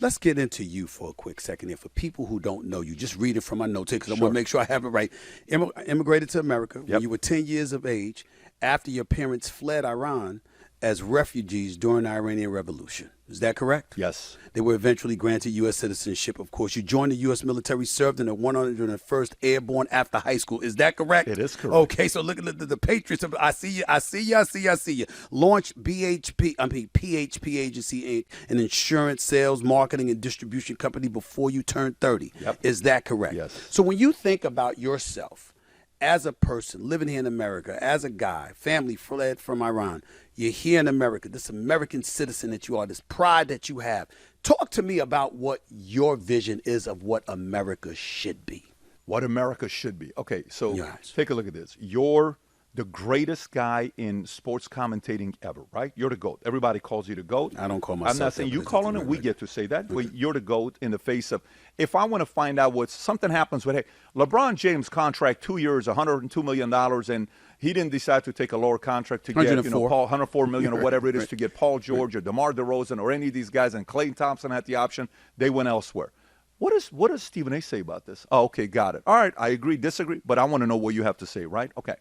let's get into you for a quick second here. For people who don't know you, just read it from my notes here because I want to make sure I have it right. Immigrated to America when you were 10 years of age after your parents fled Iran as refugees during the Iranian Revolution. Is that correct? Yes. They were eventually granted U.S. citizenship, of course. You joined the U.S. military, served in the 101st Airborne after high school. Is that correct? It is correct. Okay, so look at the Patriots. I see you. Launched PHP Agency, an insurance, sales, marketing, and distribution company before you turned 30. Yep. Is that correct? Yes. So when you think about yourself as a person living here in America, as a guy, family fled from Iran, you're here in America, this American citizen that you are, this pride that you have. Talk to me about what your vision is of what America should be. What America should be. Okay, so Yes. take a look at this. You're the greatest guy in sports commentating ever, right? You're the GOAT. Everybody calls you the GOAT. I don't call myself I'm not saying you calling it. We get to say that. But you're the GOAT in the face of, if I want to find out what something happens with, hey, LeBron James contract 2 years, $102 million, and he didn't decide to take a lower contract to get, Paul, $104 million or whatever it is to get Paul George or DeMar DeRozan or any of these guys, and Klay Thompson had the option. They went elsewhere. What does Stephen A. say about this? Oh, okay, got it. All right, I agree, disagree, but I want to know what you have to say, right? Okay.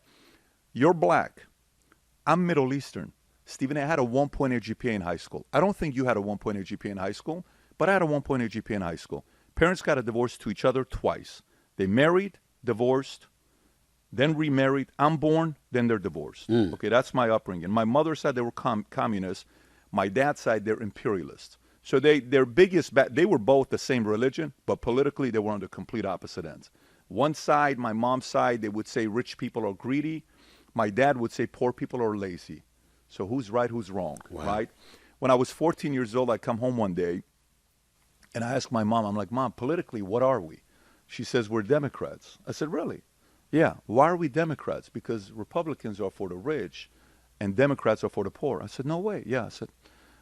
You're black. I'm Middle Eastern. Stephen A. had a 1.8 GPA in high school. I don't think you had a 1.8 GPA in high school, but I had a 1.8 GPA in high school. Parents got a divorce to each other twice. They married, divorced, then remarried. I'm born, then they're divorced. Okay, that's my upbringing. My mother's side, they were communists. My dad's side, they're imperialists. So their biggest, they were both the same religion, but politically they were on the complete opposite ends. One side, my mom's side, they would say rich people are greedy. My dad would say poor people are lazy. So who's right, who's wrong, right? When I was 14 years old, I come home one day, and I asked my mom, I'm like, Mom, politically, what are we? She says, we're Democrats. I said, really? Yeah. Why are we Democrats? Because Republicans are for the rich, and Democrats are for the poor. I said, no way. Yeah. I said,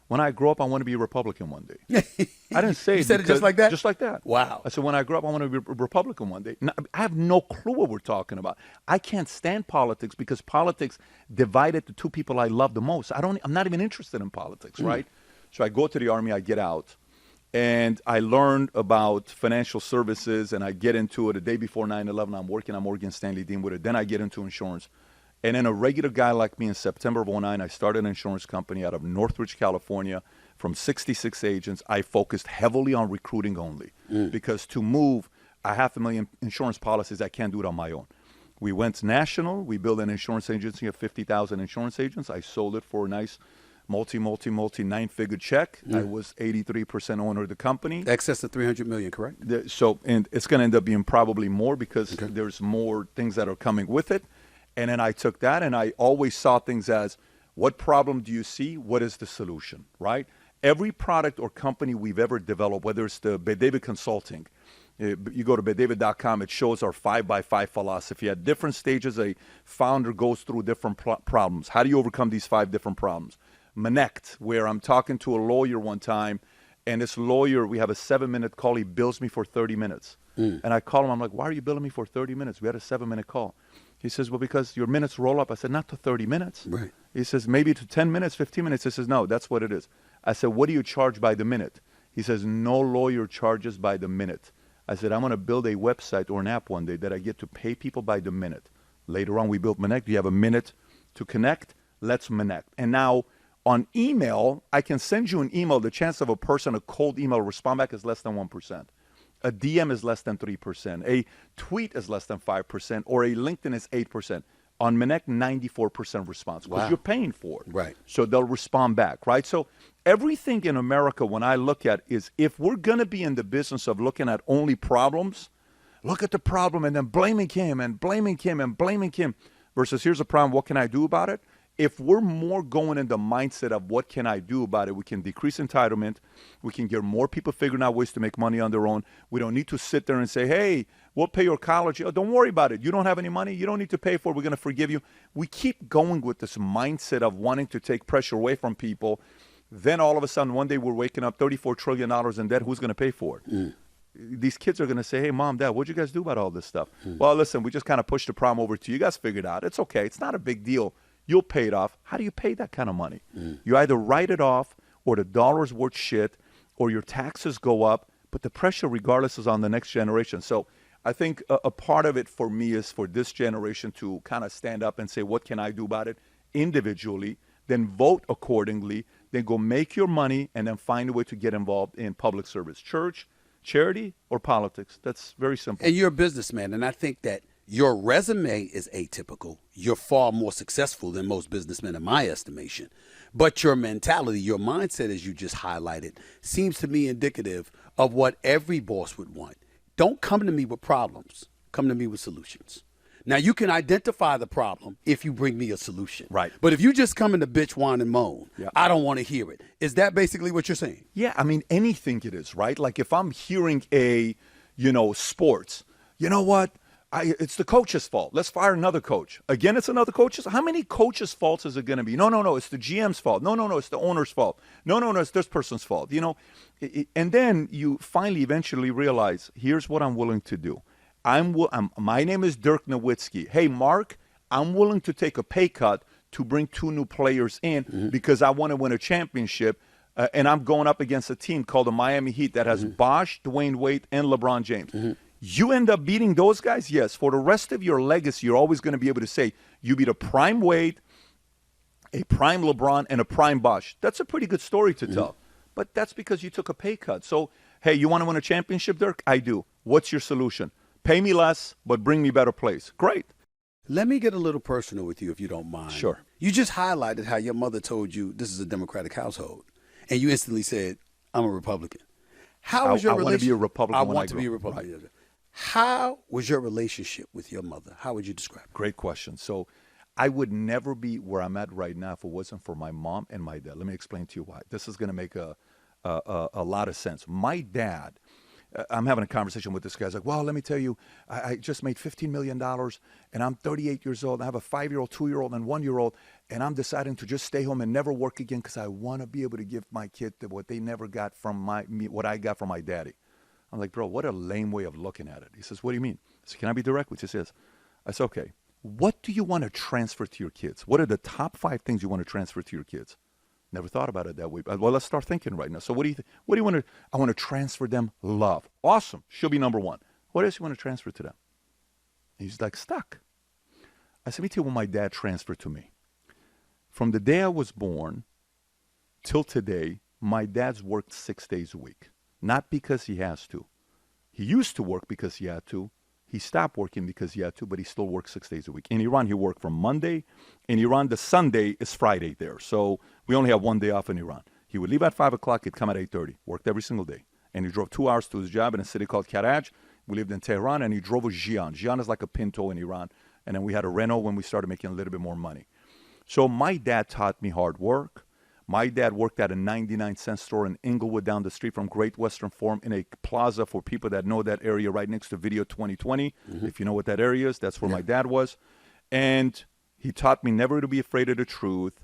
when I grow up, I want to be a Republican one day. I didn't say You said it just like that? Just like that. Wow. I said, when I grow up, I want to be a Republican one day. I have no clue what we're talking about. I can't stand politics because politics divided the two people I love the most. I'm not even interested in politics, right? So I go to the Army, I get out, and I learned about financial services, and I get into it the day before 9/11. I'm working at Morgan Stanley Dean with it. Then I get into insurance. And then a regular guy like me in September of 2009, I started an insurance company out of Northridge, California. From 66 agents, I focused heavily on recruiting only. Because to move 500,000 insurance policies, I can't do it on my own. We went national. We built an insurance agency of 50,000 insurance agents. I sold it for a nice multi nine-figure check. I was 83% owner of the company. Excess of $300 million, correct? And it's going to end up being probably more because there's more things that are coming with it. And then I took that, and I always saw things as, what problem do you see? What is the solution, right? Every product or company we've ever developed, whether it's the Bedavid Consulting, you go to bedavid.com, it shows our 5x5 philosophy. At different stages, a founder goes through different problems. How do you overcome these 5 different problems? Connect, where I'm talking to a lawyer one time, and this lawyer, we have a 7-minute call. He bills me for 30 minutes. And I call him. I'm like, why are you billing me for 30 minutes? We had a 7-minute call. He says, well, because your minutes roll up. I said, not to 30 minutes. Right. He says, maybe to 10 minutes, 15 minutes. He says, no, that's what it is. I said, what do you charge by the minute? He says, no lawyer charges by the minute. I said, I'm going to build a website or an app one day that I get to pay people by the minute. Later on, we built Connect. You have a minute to connect. Let's connect. And now on email, I can send you an email. The chance of a person, a cold email respond back is less than 1%. A DM is less than 3%. A tweet is less than 5%. Or a LinkedIn is 8%. On Connect, 94% response because you're paying for it. Right. So they'll respond back, right? So everything in America, when I look at is if we're going to be in the business of looking at only problems, look at the problem and then blaming him and blaming him and blaming him versus here's a problem, what can I do about it? If we're more going in the mindset of what can I do about it, we can decrease entitlement. We can get more people figuring out ways to make money on their own. We don't need to sit there and say, hey, we'll pay your college. Oh, don't worry about it. You don't have any money. You don't need to pay for it. We're going to forgive you. We keep going with this mindset of wanting to take pressure away from people. Then all of a sudden, one day we're waking up $34 trillion in debt. Who's going to pay for it? These kids are going to say, hey, Mom, Dad, what'd you guys do about all this stuff? Well, listen, we just kind of pushed the problem over to you. You guys figured it out. It's okay. It's not a big deal. You'll pay it off. How do you pay that kind of money? You either write it off or the dollar's worth shit or your taxes go up, but the pressure regardless is on the next generation. So I think a part of it for me is for this generation to kind of stand up and say, what can I do about it individually, then vote accordingly, then go make your money, and then find a way to get involved in public service, church, charity, or politics. That's very simple. And you're a businessman, and I think that your resume is atypical. You're far more successful than most businessmen in my estimation. But your mentality, your mindset, as you just highlighted, seems to me indicative of what every boss would want. Don't come to me with problems. Come to me with solutions. Now, you can identify the problem if you bring me a solution. Right. But if you just come in to bitch, whine, and moan, Yeah. I don't want to hear it. Is that basically what you're saying? Yeah, I mean, anything it is, right? Like if I'm hearing sports, you know what? It's the coach's fault. Let's fire another coach. Again, it's another coach's. How many coaches' faults is it going to be? No, it's the GM's fault. No, it's the owner's fault. No, it's this person's fault. And then you finally eventually realize, here's what I'm willing to do. My name is Dirk Nowitzki. Hey, Mark, I'm willing to take a pay cut to bring 2 new players in because I want to win a championship. And I'm going up against a team called the Miami Heat that has Bosh, Dwayne Wade, and LeBron James. You end up beating those guys, yes. For the rest of your legacy, you're always going to be able to say you beat a prime Wade, a prime LeBron, and a prime Bosh. That's a pretty good story to tell. But that's because you took a pay cut. So, hey, you want to win a championship, Dirk? I do. What's your solution? Pay me less, but bring me better plays. Great. Let me get a little personal with you, if you don't mind. Sure. You just highlighted how your mother told you this is a Democratic household, and you instantly said, I'm a Republican. How was your I want to be a Republican I when want I to be a grow up. Republican. Right. How was your relationship with your mother? How would you describe it? Great question. So I would never be where I'm at right now if it wasn't for my mom and my dad. Let me explain to you why. This is going to make a lot of sense. My dad, I'm having a conversation with this guy. He's like, well, let me tell you, I just made $15 million, and I'm 38 years old. I have a 5-year-old, 2-year-old, and 1-year-old, and I'm deciding to just stay home and never work again because I want to be able to give my kid what they never got from what I got from my daddy. I'm like, bro, what a lame way of looking at it. He says, what do you mean? I said, can I be direct with you? He says, I said, okay, what do you want to transfer to your kids? What are the top 5 things you want to transfer to your kids? Never thought about it that way. Well, let's start thinking right now. So what do you want to, I want to transfer them love. Awesome. She'll be number 1. What else you want to transfer to them? He's like, stuck. I said, let me tell you what my dad transferred to me. From the day I was born till today, my dad's worked 6 days a week. Not because he has to. He used to work because he had to. He stopped working because he had to, but he still works 6 days a week. In Iran, he worked from Monday. In Iran, the Sunday is Friday there. So we only have 1 day off in Iran. He would leave at 5 o'clock. He'd come at 8:30. Worked every single day. And he drove 2 hours to his job in a city called Karaj. We lived in Tehran, and he drove a Xi'an. Xi'an is like a Pinto in Iran. And then we had a Renault when we started making a little bit more money. So my dad taught me hard work. My dad worked at a 99-cent store in Inglewood down the street from Great Western Forum in a plaza for people that know that area right next to Video 2020. If you know what that area is, that's where my dad was. And he taught me never to be afraid of the truth.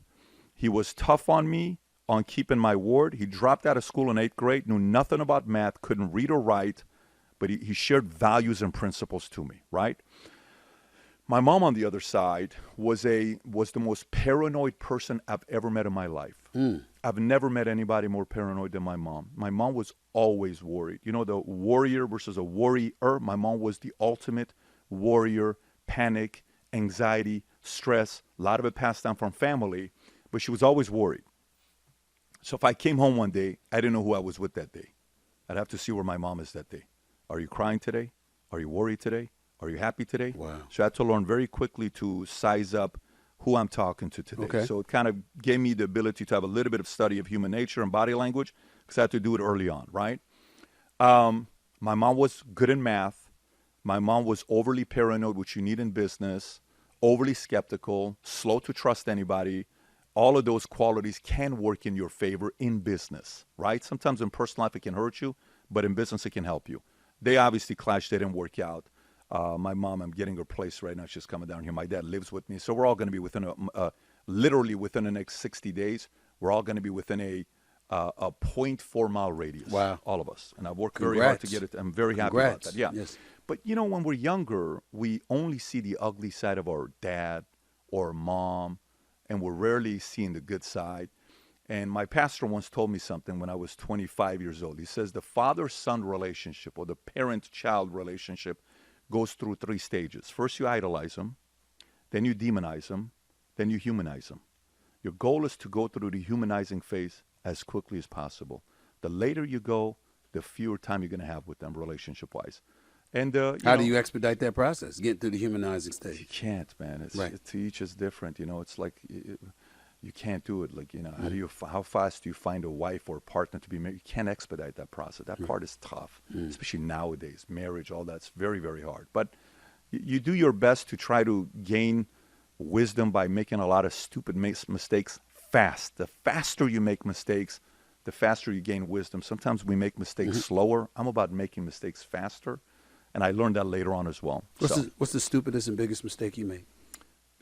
He was tough on me on keeping my word. He dropped out of school in 8th grade, knew nothing about math, couldn't read or write, but he shared values and principles to me, right? My mom, on the other side, was the most paranoid person I've ever met in my life. I've never met anybody more paranoid than my mom. My mom was always worried. You know, the warrior versus a worrier. My mom was the ultimate warrior, panic, anxiety, stress. A lot of it passed down from family, but she was always worried. So if I came home one day, I didn't know who I was with that day. I'd have to see where my mom is that day. Are you crying today? Are you worried today? Are you happy today? Wow. So I had to learn very quickly to size up who I'm talking to today. Okay. So it kind of gave me the ability to have a little bit of study of human nature and body language because I had to do it early on, right? My mom was good in math. My mom was overly paranoid, which you need in business, overly skeptical, slow to trust anybody. All of those qualities can work in your favor in business, right? Sometimes in personal life it can hurt you, but in business it can help you. They obviously clashed. They didn't work out. My mom, I'm getting her place right now. She's coming down here. My dad lives with me. So we're all going to be within literally within the next 60 days, we're all going to be within a 0.4 mile radius. Wow. All of us. And I've worked very hard to get it. I'm very happy about that. Yeah. Yes. But, you know, when we're younger, we only see the ugly side of our dad or mom, and we're rarely seeing the good side. And my pastor once told me something when I was 25 years old. He says the father-son relationship or the parent-child relationship goes through 3 stages. First, you idolize them. Then you demonize them. Then you humanize them. Your goal is to go through the humanizing phase as quickly as possible. The later you go, the fewer time you're going to have with them relationship-wise. And how do you expedite that process, getting through the humanizing stage? You can't, man. To each is different. It's like you can't do it. Like, how fast do you find a wife or a partner to be married? You can't expedite that process. That part is tough, especially nowadays. Marriage, all that's very, very hard. But you do your best to try to gain wisdom by making a lot of stupid mistakes fast. The faster you make mistakes, the faster you gain wisdom. Sometimes we make mistakes slower. I'm about making mistakes faster. And I learned that later on as well. What's the stupidest and biggest mistake you made?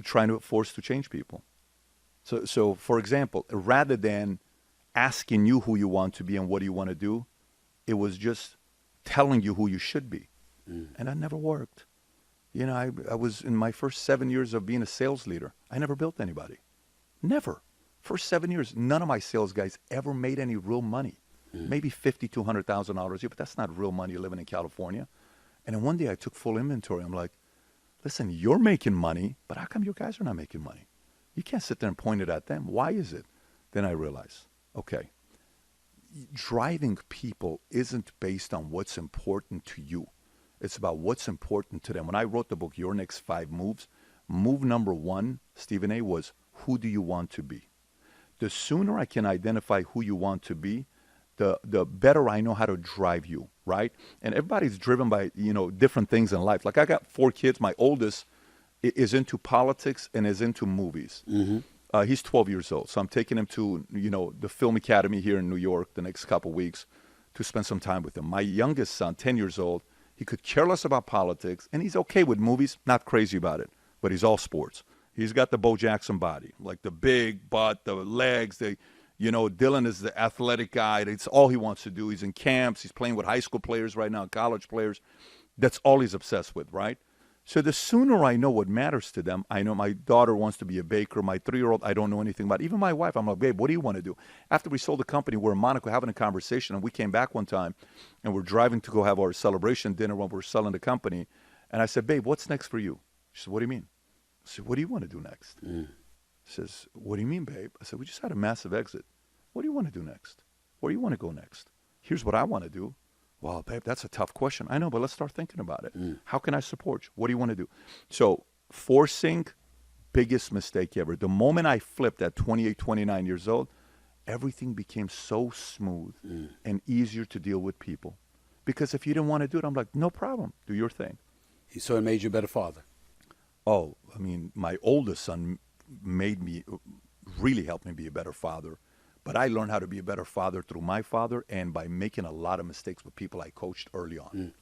Trying to force to change people. So for example, rather than asking you who you want to be and what do you want to do, it was just telling you who you should be. And that never worked. I was in my first 7 years of being a sales leader. I never built anybody. Never. First 7 years, none of my sales guys ever made any real money. Maybe $50,000 to $100,000 a year, but that's not real money living in California. And then one day I took full inventory. I'm like, listen, you're making money, but how come your guys are not making money? You can't sit there and point it at them. Why is it? Then I realized, okay, driving people isn't based on what's important to you. It's about what's important to them. When I wrote the book, Your Next 5 Moves, move number 1, Stephen A., was who do you want to be? The sooner I can identify who you want to be, the better I know how to drive you, right? And everybody's driven by, different things in life. Like I got 4 kids. My oldest is into politics and is into movies. He's 12 years old. So I'm taking him to, the Film Academy here in New York the next couple weeks to spend some time with him. My youngest son, 10 years old, he could care less about politics, and he's okay with movies, not crazy about it, but he's all sports. He's got the Bo Jackson body, like the big butt, the legs, Dylan is the athletic guy. It's all he wants to do. He's in camps. He's playing with high school players right now, college players. That's all he's obsessed with, right? So the sooner I know what matters to them, I know my daughter wants to be a baker. My 3-year-old, I don't know anything about. Even my wife, I'm like, babe, what do you want to do? After we sold the company, we're in Monaco having a conversation, and we came back one time, and we're driving to go have our celebration dinner when we're selling the company. And I said, babe, what's next for you? She said, what do you mean? I said, what do you want to do next? She says, what do you mean, babe? I said, we just had a massive exit. What do you want to do next? Where do you want to go next? Here's what I want to do. Well, babe, that's a tough question. I know, but let's start thinking about it. How can I support you? What do you want to do? So forcing, biggest mistake ever. The moment I flipped at 28, 29 years old, everything became so smooth and easier to deal with people. Because if you didn't want to do it, I'm like, no problem. Do your thing. So it made you a better father? Oh, I mean, my oldest son really helped me be a better father. But I learned how to be a better father through my father and by making a lot of mistakes with people I coached early on.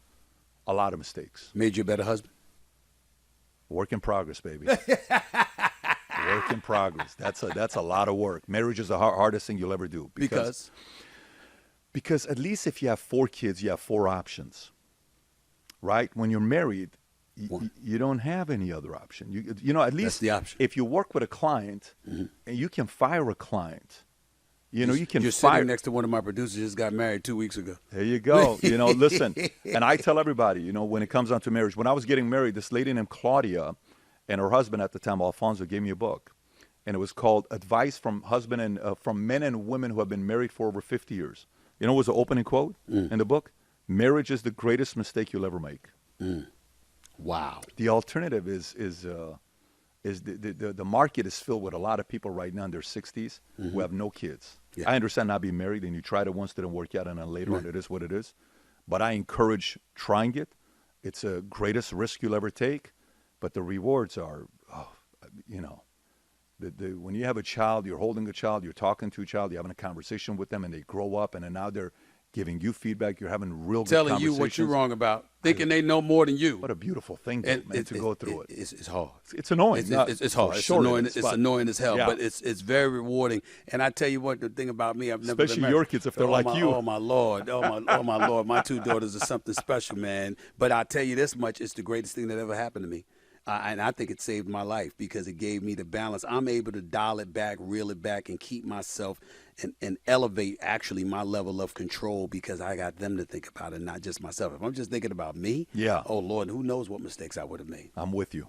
A lot of mistakes. Made you a better husband? Work in progress, baby. Work in progress. That's a lot of work. Marriage is the hardest thing you'll ever do. Because at least if you have 4 kids, you have 4 options, right? When you're married, you don't have any other option. At least that's the option. If you work with a client and you can fire a client, you can You're fire. sitting next to one of my producers who just got married 2 weeks ago. There you go. Listen, and I tell everybody, when it comes down to marriage, when I was getting married, this lady named Claudia and her husband at the time, Alfonso, gave me a book. And it was called Advice from from Men and Women Who Have Been Married for Over 50 Years. What was the opening quote in the book? Marriage is the greatest mistake you'll ever make. Wow. The alternative is the market is filled with a lot of people right now in their 60s who have no kids. Yeah. I understand not being married and you tried it once, didn't work out, and then later on it is what it is. But I encourage trying it. It's the greatest risk you'll ever take, but the rewards are, when you have a child, you're holding a child, you're talking to a child, you're having a conversation with them, and they grow up, and then now they're giving you feedback. You're having real good telling conversations. you what you're wrong about, thinking they know more than you. What a beautiful thing, to go through it. It's hard. It's annoying. It's hard. It's annoying. It's annoying as hell, but it's very rewarding. And I tell you what, the thing about me, I've never especially been your kids if they're like you. Oh my Lord. Oh my Lord. My 2 daughters are something special, man. But I tell you this much: it's the greatest thing that ever happened to me. And I think it saved my life because it gave me the balance. I'm able to dial it back, reel it back, and keep myself and elevate actually my level of control because I got them to think about it, not just myself. If I'm just thinking about me, Yeah. oh Lord, who knows what mistakes I would have made. I'm with you.